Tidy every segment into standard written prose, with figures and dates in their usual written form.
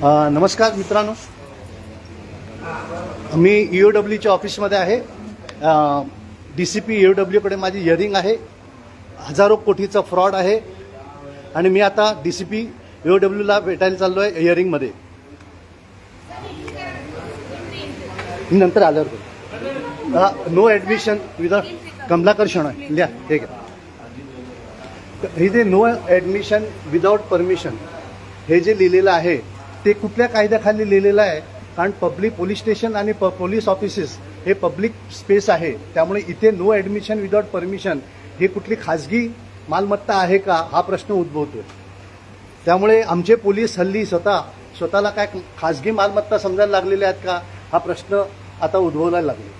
नमस्कार मित्रांनो, मी EOWच्या ऑफिसमध्ये आहे. DCP EOWकडे माझी हिअरिंग आहे. हजारो कोटीचा फ्रॉड आहे आणि मी आता DCP EOWला भेटायला चाललो आहे हिअरिंगमध्ये. नंतर आल्यावर नो ॲडमिशन विदाउट कमलाकर शणोय लिहा. ठीक आहे. हे नो ॲडमिशन विदाउट परमिशन हे जे लिहिलेलं आहे ते कुठल्या कायद्याखाली लिहिलेलं आहे? कारण पब्लिक पोलीस स्टेशन आणि पोलीस ऑफिसेस हे पब्लिक स्पेस आहे, त्यामुळे इथे नो ॲडमिशन विदाउट परमिशन हे कुठली खाजगी मालमत्ता आहे का हा प्रश्न उद्भवतोय. त्यामुळे आमचे पोलीस हल्ली स्वतःला काय खाजगी मालमत्ता समजायला लागलेले आहेत का हा प्रश्न आता उद्भवायला लागले.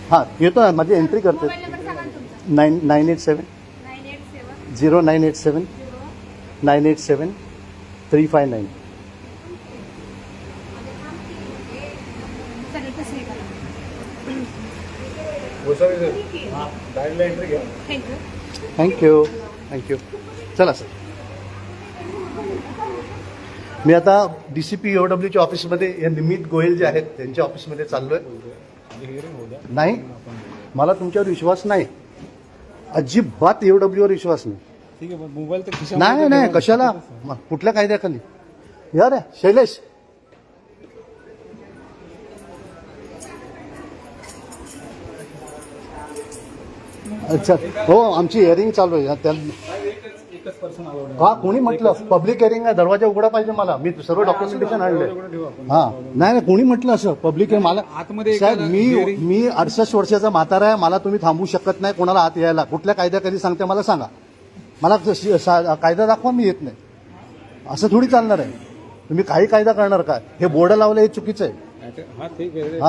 हां येतो ना, माझी एंट्री करते. 987 0987 987 359. थँक्यू. चला सर, मी आता DCP EOWच्या ऑफिसमध्ये या निमित गोयल जे आहेत त्यांच्या ऑफिसमध्ये चाललोय. नाही, मला तुमच्यावर विश्वास नाही, अजिबात EOWवर विश्वास नाही. ठीक आहे, मोबाईल तर नाही कशाला, कुठल्या कायद्याखाली? यार शैलेश, अच्छा हो, आमची हिअरिंग चालू आहे. एकच पर्सन हा, कोणी म्हटलं पब्लिक हिअरिंग आहे, दरवाजा उघडा पाहिजे मला, मी सर्व डॉक्युमेंटेशन आणलंय. हा नाही, कोणी म्हटलं असं पब्लिक आहे मला? आतमध्ये साहेब मी 68 वर्षाचा म्हातारा आहे, मला तुम्ही थांबवू शकत नाही कोणाला आत यायला. कुठल्या कायद्याखाली सांगते मला सांगा. मला कायदा दाखवा, मी येत नाही. असं थोडी चालणार आहे. तुम्ही काही कायदा करणार का? हे बोर्ड लावलं हे चुकीचं आहे. हा ठीक आहे.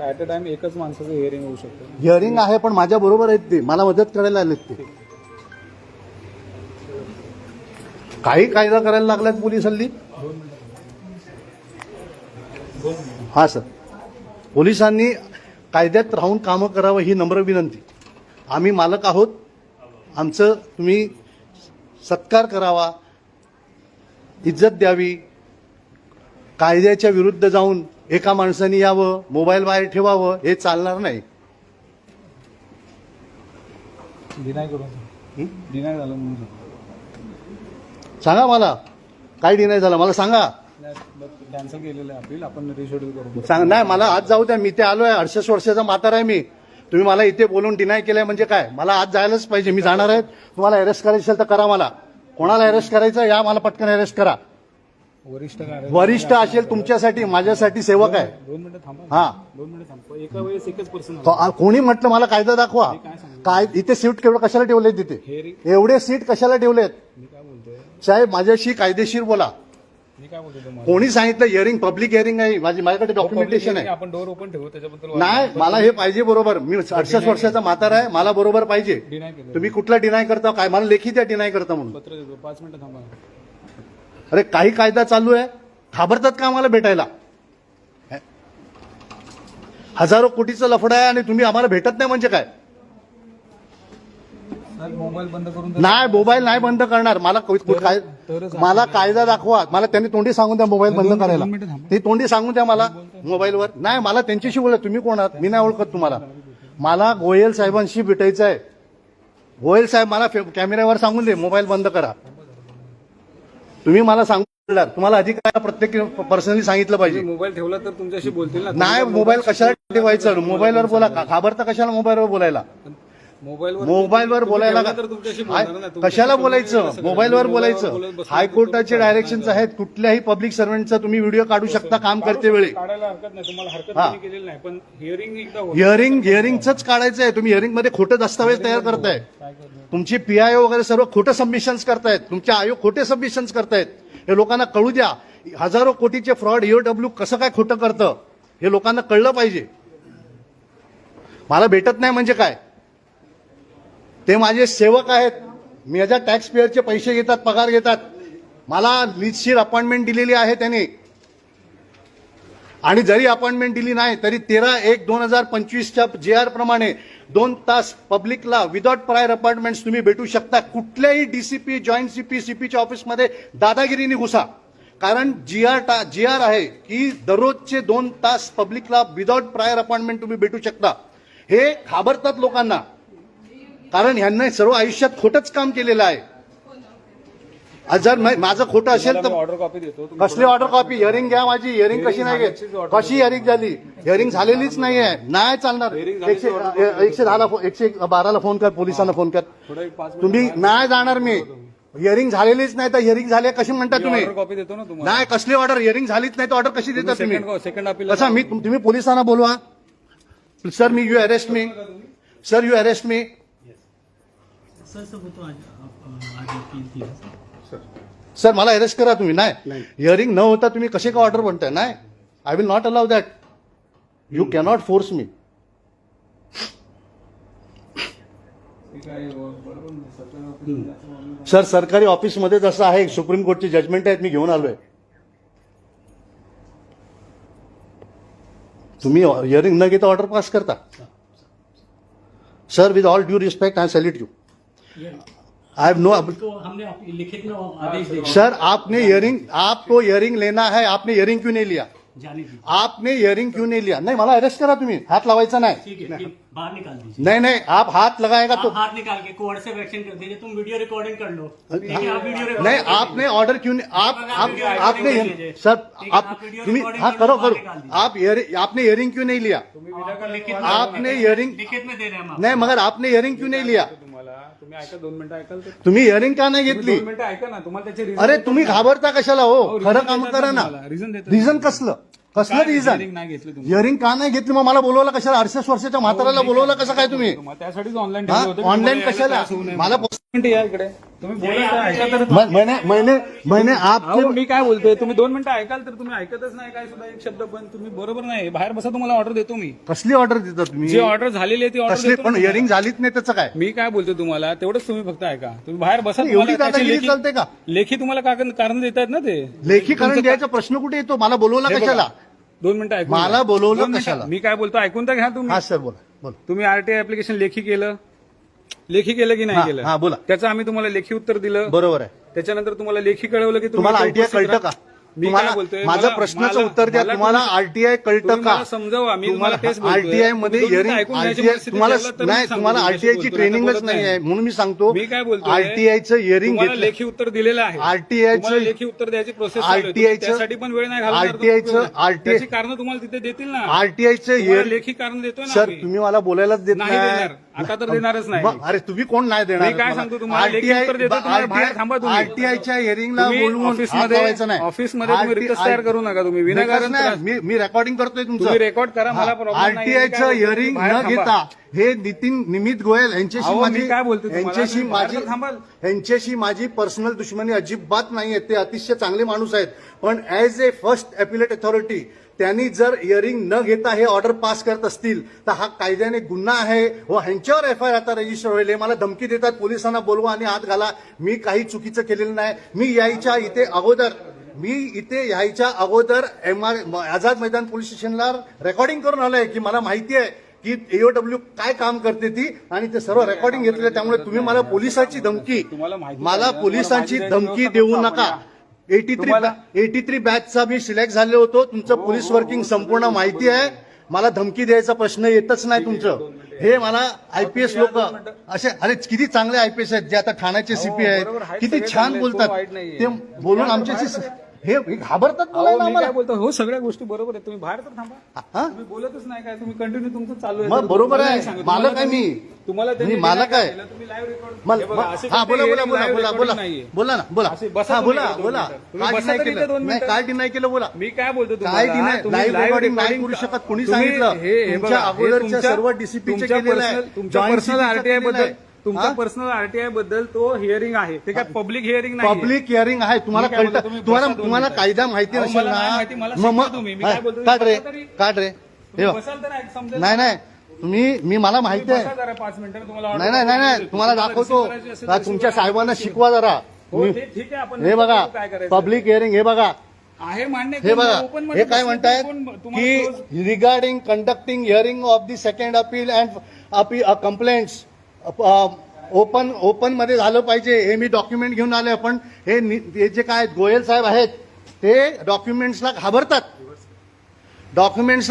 ऍट अ टाइम एकच माणसाचं हिअरिंग होऊ शकतं. हिअरिंग आहे, पण माझ्या बरोबर आहेत ते, मला मदत करायला आलेत ते. काही कायदा करायला लागलात पोलीस हल्ली. हा सर, पोलिसांनी कायद्यात राहून कामं करावं ही नम्र विनंती. आम्ही मालक आहोत, आमचं तुम्ही सत्कार करावा, इज्जत द्यावी. कायद्याच्या विरुद्ध जाऊन एका माणसाने यावं, मोबाईल बाहेर ठेवावं, हे चालणार नाही. डिनाय करून डिनाय झालं म्हणून सांगा मला, काय डिनाय झालं मला सांगा. कॅन्सल केलेलं आहे अपील, आपण रिशेड्यूल करू. सांग. नाही, मला आज जाऊ द्या, मी ते आलोय. 68 वर्षाचा म्हातारा आहे मी. तुम्ही मला इथे बोलून डिनाय केलंय म्हणजे काय? मला आज जायलाच पाहिजे. मी जाणार आहे. तुम्हाला अरेस्ट करायचं असेल तर करा. मला कोणाला अरेस्ट करायचं या, मला पटकन अरेस्ट करा. वरिष्ठ असेल तुमच्यासाठी, माझ्यासाठी सेवक आहे. 2 मिनिटं थांबा. हा 2 मिनिटं थांबा. एका वेळेस एकच पर्सन. कोणी म्हटलं मला कायदा दाखवा? काय इथे सीट केवढं कशाला ठेवलेत? तिथे एवढे सीट कशाला ठेवलेत? मी काय बोलतोय साहेब, माझ्याशी कायदेशीर बोला. मी काय बोलतोय कोणी सांगितलं हिअरिंग पब्लिक हिअरिंग आहे? माझ्याकडे डॉक्युमेंटेशन आहे. आपण डोर ओपन ठेवू त्याच्याबद्दल. नाही, मला हे पाहिजे बरोबर. मी 68 वर्षाचा म्हातारा आहे, मला बरोबर पाहिजे. डिनाय केलं. तुम्ही कुठला डिनाय करता? काय मला लेखी द्या डिनाय करता म्हणून. पत्र देतो. 5 मिनिटं थांबा. अरे काही कायदा चालू आहे, घाबरतात का आम्हाला भेटायला? हजारो कोटीचं लफडं आहे आणि तुम्ही आम्हाला भेटत नाही म्हणजे काय? मोबाईल बंद करून नाही, मोबाईल नाही बंद करणार. मला कायदा दाखवा. मला त्यांनी तोंडी सांगून द्या मोबाईल बंद करायला. ते तोंडी सांगून द्या मला मोबाईलवर. नाही, मला त्यांच्याशी बोला. तुम्ही कोण आहात? मी नाही ओळखत तुम्हाला. मला गोयल साहेबांशी भेटायचं आहे. गोयल साहेब, मला कॅमेऱ्यावर सांगून दे मोबाईल बंद करा. तुम्ही मला सांगू, तुम्हाला अधिकार प्रत्येक पर्सनली सांगितलं पाहिजे. मोबाईल ठेवला तर तुमच्याशी बोलतील ना. नाही, मोबाईल कशाला ठेवायचं? मोबाईलवर बोला. घाबरता कशाला मोबाईलवर बोलायला? मोबाईलवर बोलायला कशाला बोलायचं? मोबाईलवर बोलायचं. हायकोर्टाचे डायरेक्शन्स आहेत, कुठल्याही पब्लिक सर्व्हंटचा तुम्ही व्हिडिओ काढू शकता काम करते वेळी. काढायला हरकत नाही, तुम्हाला हरकत केलेली नाही, पण हिअरिंगच काढायचं आहे. तुम्ही हिअरिंग मध्ये खोटे दस्तावेज तयार करताय. तुमची PIO वगैरे सर्व खोटे सबमिशन्स करतायत. तुमचे आयोग खोटे सबमिशन्स करतायत. हे लोकांना कळू द्या. हजारो कोटीचे फ्रॉड EOW कसं काय खोटं करतं हे लोकांना कळलं पाहिजे. मला भेटत नाही म्हणजे काय? ते माझे सेवक आहेत. मी याच्या टॅक्स पेअरचे पैसे घेतात, पगार घेतात. मला लीजशीर अपॉइंटमेंट दिलेली आहे त्यांनी. आणि जरी अपॉइंटमेंट दिली नाही तरी 13/1/2025च्या JR प्रमाणे 2 तास पब्लिकला विदाउट प्रायर अपॉइंटमेंट तुम्ही भेटू शकता. कुठल्याही डीसीपी, जॉईंट सीपी, सीपीच्या ऑफिसमध्ये दादागिरीने घुसा. कारण जी आर आहे की दररोजचे 2 तास पब्लिकला विदाउट प्रायर अपॉइंटमेंट तुम्ही भेटू शकता. हे घाबरतात लोकांना, कारण ह्यांना सर्व आयुष्यात खोटंच काम केलेलं आहे. जर माझं खोटं असेल तर ऑर्डर कॉपी देतो. कसली ऑर्डर कॉपी? हिअरिंग घ्या माझी. हिअरिंग कशी नाही घेत? कशी हिअरिंग झाली? हिअरिंग झालेलीच नाहीये. नाही चालणार. 112ला फोन कर, पोलिसांना फोन कर. तुम्ही नाही जाणार. मी हिअरिंग झालेलीच नाही तर हिअरिंग झाले कशी म्हणता तुम्ही? ऑर्डर कॉपी देतो ना तुम्हाला. नाही, कसली ऑर्डर? हिअरिंग झालीच नाही तर ऑर्डर कशी देता तुम्ही? सेकंड अपील कसा? मी तुम्ही पोलिसांना बोलवा. Sir me you arrest me. Sir you arrest me. Sir वो तो आज अपील थी सर. सर मला अरेस्ट करा तुम्ही. नाही, हिअरिंग न होता तुम्ही कसे का ऑर्डर म्हणताय? नाही, I will not allow that. You cannot force me. Sir सरकारी ऑफिसमध्ये जसं आहे, सुप्रीम कोर्टची जजमेंट आहेत, मी घेऊन आलोय. तुम्ही हिअरिंग न घेता ऑर्डर पास करता. Sir with all due respect I salute you. I have no. तो हमने लिखित में आदेश दे दिया. सर आपने हियरिंग, आपको हियरिंग लेना है, आपने हियरिंग क्यों नहीं लिया? जाने दीजिए. आपने हियरिंग क्यों नहीं लिया? नहीं, मला अरेस्ट करा तुम्ही. हात लावायचा नाही. ठीक है, ठीक, बाहर निकाल दीजिए. नहीं नहीं, आप हाथ लगाएगा तो आप हाथ निकाल के कोर्ट से एक्शन कर दीजिए. तुम वीडियो रिकॉर्डिंग कर लो. ठीक है, आप वीडियो रिकॉर्डिंग नहीं, आपने ऑर्डर क्यों नहीं? आपने सर आप तुम्ही हाँ करो करो. आपने हियरिंग क्यों नहीं लिया? आपने हियरिंग लिखित में दे रहे हैं हम. नाही, मगर आपने हियरिंग क्यों नहीं लिया? तुम्हाला. तुम्ही ऐका, 2 मिनिटं ऐकाल तर. तुम्ही हियरिंग का नाही घेतली? 2 मिनिटं ऐका ना. तुम्हाला त्याचे reason अरे देतो तुम्ही ना. घाबरता कशाला हो? reason खरं काम देतात करा ना. तुम्हाला. reason देतात. रिझन कसलं रिझन? hearing नाही घेतली तुम्ही. हिअरिंग का नाही घेतली? मग मला बोलवलं कशाला? 68 वर्षाच्या म्हाताऱ्याला बोलवलं कसं काय तुम्ही? तुम्हाला त्यासाठीच ऑनलाईन हा? ठेवलं होतं. ऑनलाईन तुम्हाला कशाला? यायला त्रास होऊ नये मला म्हणून. मिनिटं या इकडे. तुम्ही बोलत ऐका तर. मैंने अहो, आपके मी काय बोलतोय, तुम्ही 2 मिनिटं ऐकाल तर. तुम्ही ऐकतच नाही काय सुद्धा एक शब्द पण. तुम्ही बरोबर नाही. बाहेर बसा, तुम्हाला ऑर्डर देतो मी. कसली ऑर्डर देता तुम्ही? जी ऑर्डर झालेली आहे ती ऑर्डर कसली? देतो पण ना हिअरिंग झालीच नाही त्याचं काय? मी काय बोलतो तुम्हाला तेवढंच तुम्ही फक्त ऐका. तुम्ही बाहेर बसा. एवढी तुम्हाला त्याची दादागिरी चालते का? लेखी तुम्हाला कारण देतात ना ते. लेखी कारण द्यायचा प्रश्न कुठे येतो? मला बोलवला हे बघा, कशाला? 2 मिनिटं ऐकून मला घ्या. बोलवलं 2 मिनिटं. कशाला? मी काय बोलतो ऐकून तर घ्या तुम्ही. हा सर बोला बोला. तुम्ही आरटीआय ऍप्लिकेशन लेखी केलं की नाही हा, केलं? हा, बोला. त्याचं आम्ही तुम्हाला लेखी उत्तर दिलं. बरोबर आहे. त्याच्यानंतर तुम्हाला लेखी कळवलं की तुम्हाला इथे आरटीआय उपस्थित कळतं राहा. का? मी तुम्हाला काय बोलतोय माझ्या प्रश्नाचं उत्तर द्या. तुम्हाला आरटीआय कळतं का? समजावा. मी तुम्हाला तेच बोलतोय. आरटीआय मध्ये तुम्ही हिअरिंग ऐकून घ्यायची आरटीआय परिस्थिती तुम्हाला झाली तर मी नाही, सांगतो. तुम्हाला मी आरटीआयची बोलतोय. ट्रेनिंगच आता नाही बोलत आहे म्हणून मी सांगतो. मी काय बोलतोय, आरटीआयचं हिअरिंग तुम्हाला घेतलं. लेखी उत्तर दिलेलं आहे. RTI चं- तुम्हाला लेखी उत्तर द्यायची प्रोसेस RTI चं- त्यासाठी पण वेळ नाही घालणार. RTI चं- त्याची कारण तुम्हाला तिथे देतील ना. आरटीआयचं तुम्हाला हिअरिंग. लेखी कारण देतोय ना सर आम्ही. तुम्ही मला बोलायलाच देत नाही देणार. आता तर देणारच नाही. मग अरे तुम्ही कोण नाही देणार? मी काय सांगतो तुम्हाला, लेखी उत्तर देतो तुम्हाला. बाहेर थांबा तुम्ही. आरटीआयच्या हिअरिंगला तुम्ही बोलवून हात ऑफिसमध्ये लावायचं नाही. तुम्ही रिक्वेस्ट तयार करू नका. तुम्ही विनाकारण त्रास. मी रेकॉर्डिंग करतोय तुम्ही तुमचं. रेकॉर्ड करा. मला प्रॉब्लेम नाही. आरटीआयचं हिअरिंग न घेता हे निमित गोयल यांच्याशी अहो, मी माझी काय बोलतो तुम्हाला? यांच्याशी तुम्ही माझी बाहेर थांबाल. यांच्याशी माझी पर्सनल दुश्मनी अजिबात नाहीये. ते अतिशय चांगले माणूस आहेत. पण as a first appellate authority त्यांनी जर हिअरिंग न घेता हे ऑर्डर पास करत असतील तर हा कायद्याने गुन्हा आहे व ह्यांच्यावर एफआयआर आता रजिस्टर होईल. हे मला धमकी देतात, पोलिसांना बोलवा आणि हात घाला. मी काही चुकीचं केलेलं नाही. मी यायच्या अगोदर आझाद मैदान पोलीस स्टेशनला रेकॉर्डिंग करून आलोय की मला माहिती आहे की एओडब्ल्यू काय काम करते ती, आणि ते सर्व रेकॉर्डिंग घेतले. त्यामुळे तुम्ही मला पोलिसांची धमकी देऊ नका. 83 बॅचचा मी सिलेक्ट झाले होतो. तुमचं पोलीस वर्किंग संपूर्ण माहिती आहे. मला धमकी द्यायचा प्रश्न येतच नाही तुमचं. हे मला आयपीएस लोक असे अरे किती चांगले आयपीएस आहेत जे आता ठाण्याचे सीपी आहेत, किती छान बोलतात. ते बोलून आमच्याशी हे घाबरतात बोलायला मी आम्हाला. काय बोलतो, हो सगळ्या गोष्टी बरोबर आहेत. तुम्ही बाहेर तर थांबा. हा? तुम्ही बोलतच नाही काय. तुम्ही कंटिन्यू तुमचं चालू आहे. मग बरोबर आहे. तुम्हाला मालक आहे मी. तुम्हाला मी मालक आहे. तुम्ही लाईव्ह रेकॉर्ड हा बोला बोला बोला बोला बोला बोला ना बोला. असे बसा हा तुम्ही बोला इथे 2 बोला. मिनिटं. तुम्ही काय बसा डिनाय तरी इथे 2 केलं? नाही मिनिटं. काय डिनाय केलं बोला. मी काय बोलतो काय तुम्हाला, डिनाय तुम्ही लाईव्ह live रेकॉर्डिंग नाही recording करू शकत. कोणी तुम्ही सांगितलं? हे तुमच्या बघा, हे अगोदरच्या तुमच्या- सर्व डीसीपीचे तुमच्या केलेलं आहे. personal- तुमच्या Joint पर्सनल CP चं आरटीआय केलेलं बद्दल आहे. तुमच्या हा? पर्सनल आरटीआय बद्दल तो हिअरिंग आहे. ते काय पब्लिक हिअरिंग नाही. पब्लिक हिअरिंग आहे. तुम्हाला मी काय बोलतो, कळतं, तुम्ही तुम्हाला बसा 2 तुम्हाला मिनिटं. कायदा माहिती अहो, नसेल मला नाही माहिती, मला शिकवा तुम्ही. मी काय बोलतो, काढ रे बसा तरी. काढ रे. हे बघ. बसाल तर समजेल. नाही नाही मी मला माहिती बसा आहे. जरा 5 मिनिटं. तुम्हाला नाही नाही नाही नाही तुम्हाला दाखवतो. तुमच्या साहेबांना शिकवा जरा. हो, ठीक आहे. आपण हे बघा काय करायचं. Public hearing. हे बघा आहे मान्य हे बघा open हे मध्ये काय बसले म्हणतायत तर कोण तुम्हाला close- की regarding conducting hearing of the second appeal and complaints open मध्ये झालं पाहिजे. हे मी डॉक्युमेंट घेऊन आलोय. पण हे जे काय गोयल साहेब आहेत ते डॉक्युमेंट्सला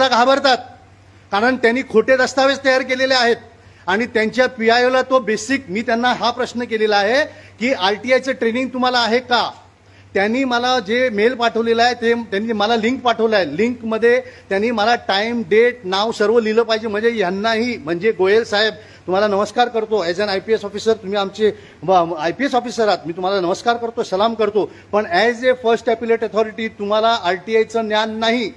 घाबरतात कारण त्यांनी खोटे दस्तावेज तयार केलेले आहेत आणि त्यांच्या PIOला तो बेसिक मी त्यांना हा प्रश्न केलेला आहे की RTIचं ट्रेनिंग तुम्हाला आहे का. त्यांनी मला जे मेल पाठवलेला आहे ते त्यांनी मला लिंक पाठवलं आहे. लिंकमध्ये त्यांनी मला टाइम डेट नाव सर्व लिहिलं पाहिजे. म्हणजे यांनाही म्हणजे गोयल साहेब तुम्हाला नमस्कार करतो. ॲज अन IPS ऑफिसर तुम्ही आमचे IPS ऑफिसर आहात. मी तुम्हाला नमस्कार करतो, सलाम करतो. पण ॲज ए फर्स्ट ॲपिलेट अथॉरिटी तुम्हाला RTIचं ज्ञान नाही.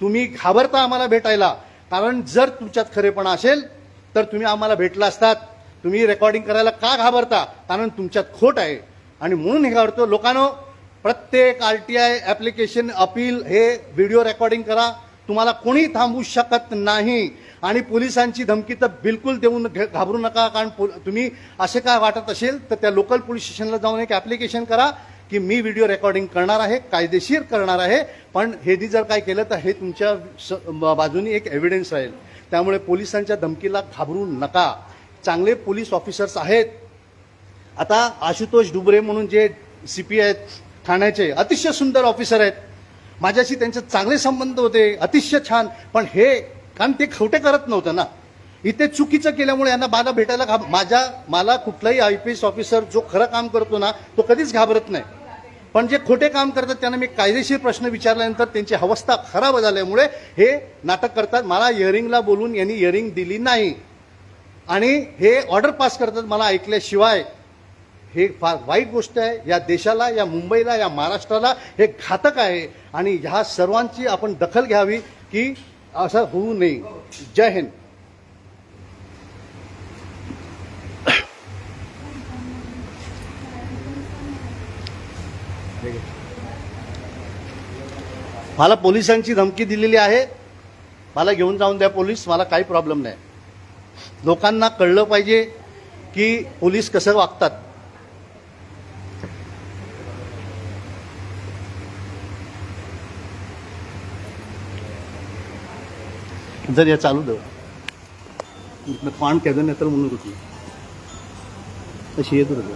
तुम्ही घाबरता आम्हाला भेटायला. कारण जर तुमच्यात खरेपणा असेल तर तुम्ही आम्हाला भेटला असतात. तुम्ही रेकॉर्डिंग करायला का घाबरता. कारण तुमच्यात खोट आहे आणि म्हणून हे घाबरतो. लोकांनो प्रत्येक RTI ॲप्लिकेशन अपील हे व्हिडिओ रेकॉर्डिंग करा. तुम्हाला कोणी थांबवू शकत नाही. आणि पोलिसांची धमकी तर बिलकुल देऊन घाबरू नका. कारण तुम्ही असे काय वाटत असेल तर त्या लोकल पोलीस स्टेशनला जाऊन एक ॲप्लिकेशन करा की मी व्हिडिओ रेकॉर्डिंग करणार आहे, कायदेशीर करणार आहे. पण हे जर काय केलं तर हे तुमच्या बाजूनी एक एव्हिडन्स राहील. त्यामुळे पोलिसांच्या धमकीला घाबरू नका. चांगले पोलीस ऑफिसर्स आहेत. आता आशुतोष डुबरे म्हणून जे CP आहेत ठाण्याचे अतिशय सुंदर ऑफिसर आहेत. माझ्याशी त्यांचे चांगले संबंध होते, अतिशय छान. पण हे कारण ते खोटे करत नव्हतं ना. इथे चुकीचं केल्यामुळे यांना मला भेटायला मला कुठलाही IPS ऑफिसर जो खरं काम करतो ना तो कधीच घाबरत नाही. पण जे खोटे काम करतात त्यांना मी कायदेशीर प्रश्न विचारल्यानंतर त्यांची अवस्था खराब झाल्यामुळे हे नाटक करतात. मला हिअरिंगला बोलून यांनी हिअरिंग दिली नाही आणि हे ऑर्डर पास करतात मला ऐकल्याशिवाय. हे फार वाईट गोष्ट आहे. या देशाला, या मुंबईला, या महाराष्ट्राला हे घातक आहे आणि ह्या सर्वांची आपण दखल घ्यावी की असं होऊ नये. जय हिंद. मला पोलिसांची धमकी दिलेली आहे. मला घेऊन जाऊन द्या पोलीस, मला काही प्रॉब्लेम नाही. लोकांना कळलं पाहिजे की पोलीस कसं वागतात. जर या चालू दे पान कॅदन येतं म्हणून होती तशी येत होती.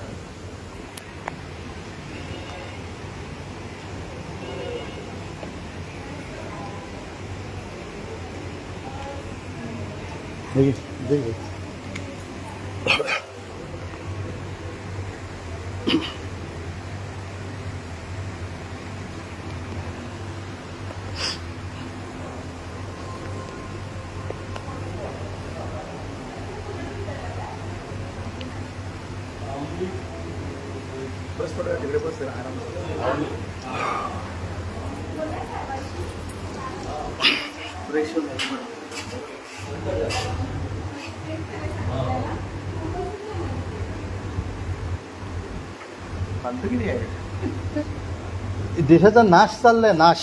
देशाचा नाश चाललाय, नाश.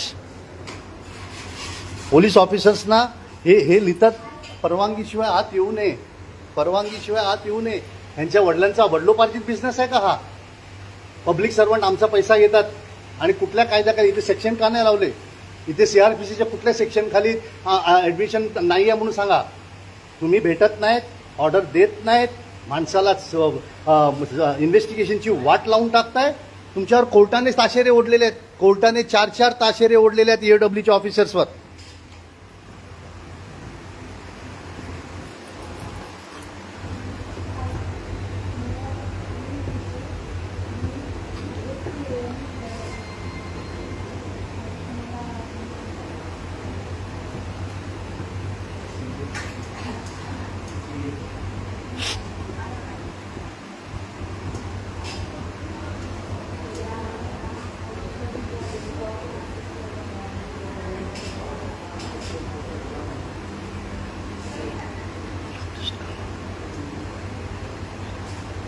पोलीस ऑफिसर्सना हे लिहितात परवानगीशिवाय आत येऊ नये, परवानगीशिवाय आत येऊ नये. ह्यांच्या वडिलांचा वडिलोपार्जित बिझनेस आहे का हा. पब्लिक सर्वंट आमचा पैसा घेतात आणि कुठल्या कायद्याखाली इथे सेक्शन का नाही लावले. इथे CRPCच्या कुठल्या सेक्शन खाली ॲडमिशन नाही आहे म्हणून सांगा. तुम्ही भेटत नाहीत, ऑर्डर देत नाहीत, माणसाला इन्व्हेस्टिगेशनची वाट लावून टाकताय. तुमच्यावर कोर्टाने ताशेरे ओढलेले आहेत. कोर्टाने 4 ताशेरे ओढलेले आहेत EOWच्या ऑफिसर्सवर.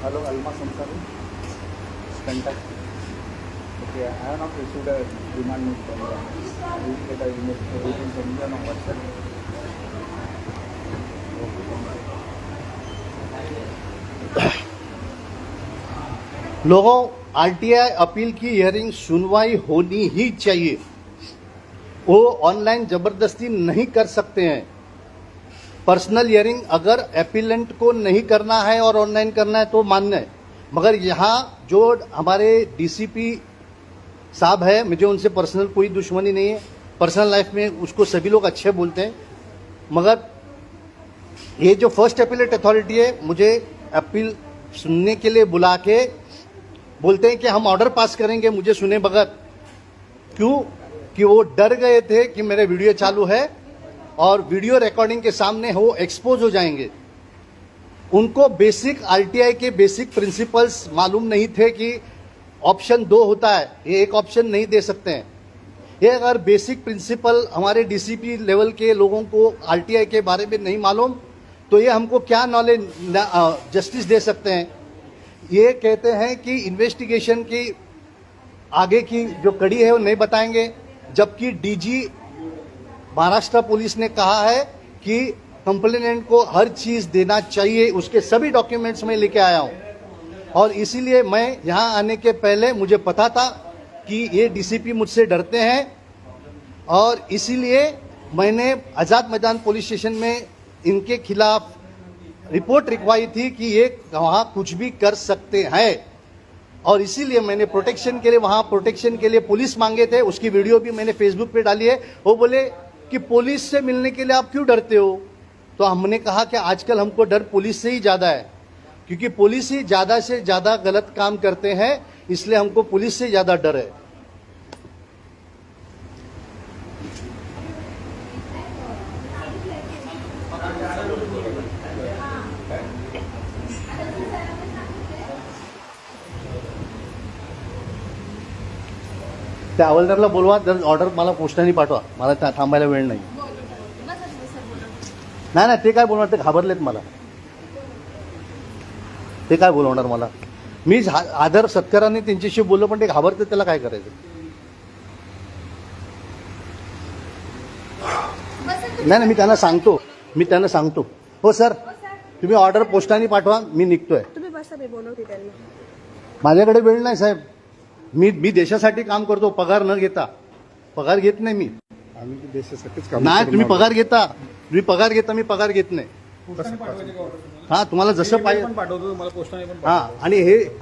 Hello, Alma Samsari. Contact. Okay, I have not received a demand note from them. I will get a email. You can send me on WhatsApp. लोगों, RTI अपील की हियरिंग सुनवाई होनी ही चाहिए. वो ऑनलाइन जबरदस्ती नहीं कर सकते हैं। पर्सनल हियरिंग अगर एपिलेंट को नहीं करना है और ऑनलाइन करना है तो मान्य है, मगर यहाँ जो हमारे डीसीपी साहब है, मुझे उनसे पर्सनल कोई दुश्मनी नहीं है, पर्सनल लाइफ में उसको सभी लोग अच्छे बोलते हैं, मगर ये जो फर्स्ट अपीलेट अथॉरिटी है मुझे अपील सुनने के लिए बुला के बोलते हैं कि हम ऑर्डर पास करेंगे मुझे सुने बगैर। क्यों? कि वो डर गए थे कि मेरे वीडियो चालू है और वीडियो रिकॉर्डिंग के सामने वो एक्सपोज हो जाएंगे। उनको बेसिक आरटीआई के बेसिक प्रिंसिपल्स मालूम नहीं थे कि ऑप्शन 2 होता है, ये एक ऑप्शन नहीं दे सकते हैं। ये अगर बेसिक प्रिंसिपल हमारे डीसीपी लेवल के लोगों को आरटीआई के बारे में नहीं मालूम तो ये हमको क्या नॉलेज जस्टिस दे सकते हैं। ये कहते हैं कि इन्वेस्टिगेशन की आगे की जो कड़ी है वो नहीं बताएंगे, जबकि डीजी महाराष्ट्र पुलिस ने कहा है कि कंप्लेनेंट को हर चीज देना चाहिए, उसके सभी डॉक्यूमेंट्स में लेके आया हूं। और इसीलिए मैं यहां आने के पहले मुझे पता था कि ये डीसीपी मुझसे डरते हैं और इसीलिए मैंने आजाद मैदान पुलिस स्टेशन में इनके खिलाफ रिपोर्ट लिखवाई थी कि ये वहां कुछ भी कर सकते हैं, और इसीलिए मैंने प्रोटेक्शन के लिए वहां प्रोटेक्शन के लिए पुलिस मांगे थे। उसकी वीडियो भी मैंने फेसबुक पे डाली है। वो बोले कि पुलिस से मिलने के लिए आप क्यों डरते हो? तो हमने कहा कि आजकल हमको डर पुलिस से ही ज्यादा है, क्योंकि पुलिस ही ज्यादा से ज्यादा गलत काम करते हैं, इसलिए हमको पुलिस से ज्यादा डर है। त्या हवालदारला बोलवा, जर ऑर्डर मला पोस्टाने पाठवा, मला थांबायला वेळ नाही। नाही नाही, ते काय बोलणार, ते घाबरलेत मला, ते काय बोलवणार मला? मी आदर सत्काराने त्यांच्याशी बोललो, पण ते घाबरते, त्याला काय करायचं? नाही नाही, मी त्यांना सांगतो, हो सर तुम्ही ऑर्डर पोस्टाने पाठवा, मी निघतोय। तुम्ही बसा, मी बोलवते त्यांना। माझ्याकडे वेळ नाही साहेब, मी देशासाठी काम करतो, पगार न घेता। पगार घेत नाही मी, आम्ही देशासाठीच काम नाही तुम्ही करणार. पगार घेता, मी पगार घेत नाही। पोस्टाने पाठवायचे का ऑर्डर? हा, तुम्हाला जसं पाहिजे पण पाठवतो, तुम्हाला पोस्टाने पण हा।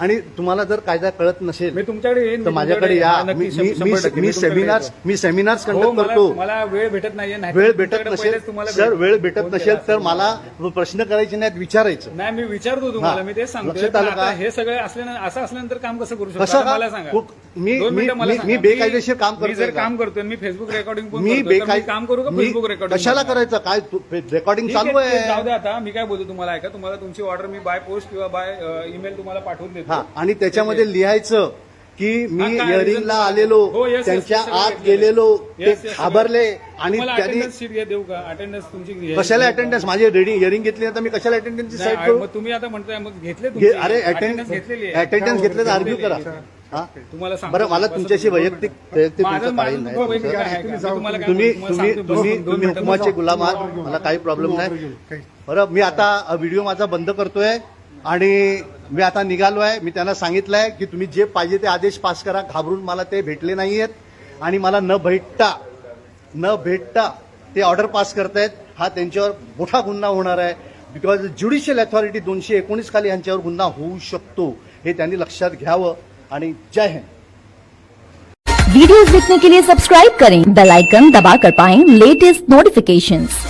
आणि तुम्हाला जर कायदा कळत नसेल मी तुमच्याकडे येईन, तर मी माझ्याकडे तुमच्याकडे- या। हा, नक्की, 100% मी सेमिनार्स हो, कंडक्ट करतो। मला वेळ भेटत नाहीये, नाही वेळ तर भेटत तुमच्याकडे नसेल पहिलेच तुम्हाला सर, वेळ फोन भेटत केला नसेल तर असता. मला प्रश्न करायचे नाहीत, विचारायचं। नाही, मी विचारतो तुम्हाला, हा. मी तेच सांगतोय। लक्षात आलं पण का? आता हे सगळे असल्यानंतर असं असल्यानंतर काम कसं करू शकतो? कसं आता का? मला सांगा, मी- 2 मिनिटं मला मी- सांगा. मी बेकायदेशीर काम मी करतोय जर का? काम करतोय, मी फेसबुक रेकॉर्डिंग पण मी करतोय, तर मी काम करू का फेसबुक रेकॉर्डिंग? कशाला करायचं? काय रेकॉर्डिंग चालू ठीक आहे, आहे? जाऊ दे आता, मी काय बोलतो तुम्हाला, ऐका, तुम्हाला तुमची ऑर्डर मी बाय पोस्ट किंवा बाय ईमेल तुम्हाला पाठवून देतो। हा, आणि त्याच्यामध्ये लिहायचं की मी हा, काय हिअरिंगला reason? आलेलो, हो, yes, yes, त्यांच्या सगळं आत घेतलेलं. गेलेलो, ते Yes, yes, घाबरले आणि तुम्हाला त्यांनी अटेंडन्स शीट देऊ का? अटेंडन्स तुमची कशाला अटेंडन्स? माझी हिअरिंग घेतली नाही तर मी कशाला अटेंडन्सची साईड नाही, करू? मग तुम्ही आता म्हणताय, मग घेतले अरे अटेंडन्स घेतलेली आहे. अटेंडन्स घेतलं तर आर्ग्यू करा। हा, तुम्हाला सांगतो. बरं, मला तुमच्याशी वैयक्तिक तुमचं काही माझं नाही। वैयक्तिक आहे का? तुम्हाला काय तुम्ही तुम्हाला तुम्ही सांगतो, तुम्ही दोन तुम्ही मिनिटं हुकुमाचे बसा. गुलाम आहात, मला काही प्रॉब्लेम नाही। बरं, मी आता व्हिडिओ माझा बंद करतोय आणि मी आता निघालो आहे। मी त्यांना सांगितलंय की तुम्ही जे पाहिजे ते आदेश पास करा, घाबरून मला ते भेटले नाहीयेत आणि मला न भेटता ते ऑर्डर पास करतायत। हा त्यांच्यावर मोठा गुन्हा होणार आहे, बिकॉज ज्युडिशियल अथॉरिटी 219 खाली यांच्यावर गुन्हा होऊ शकतो, हे त्यांनी लक्षात घ्यावं। आणि जय हिंद। वीडियोस देखने के लिए सब्सक्राइब करें, बेल आइकन दबाकर पाएं लेटेस्ट नोटिफिकेशंस।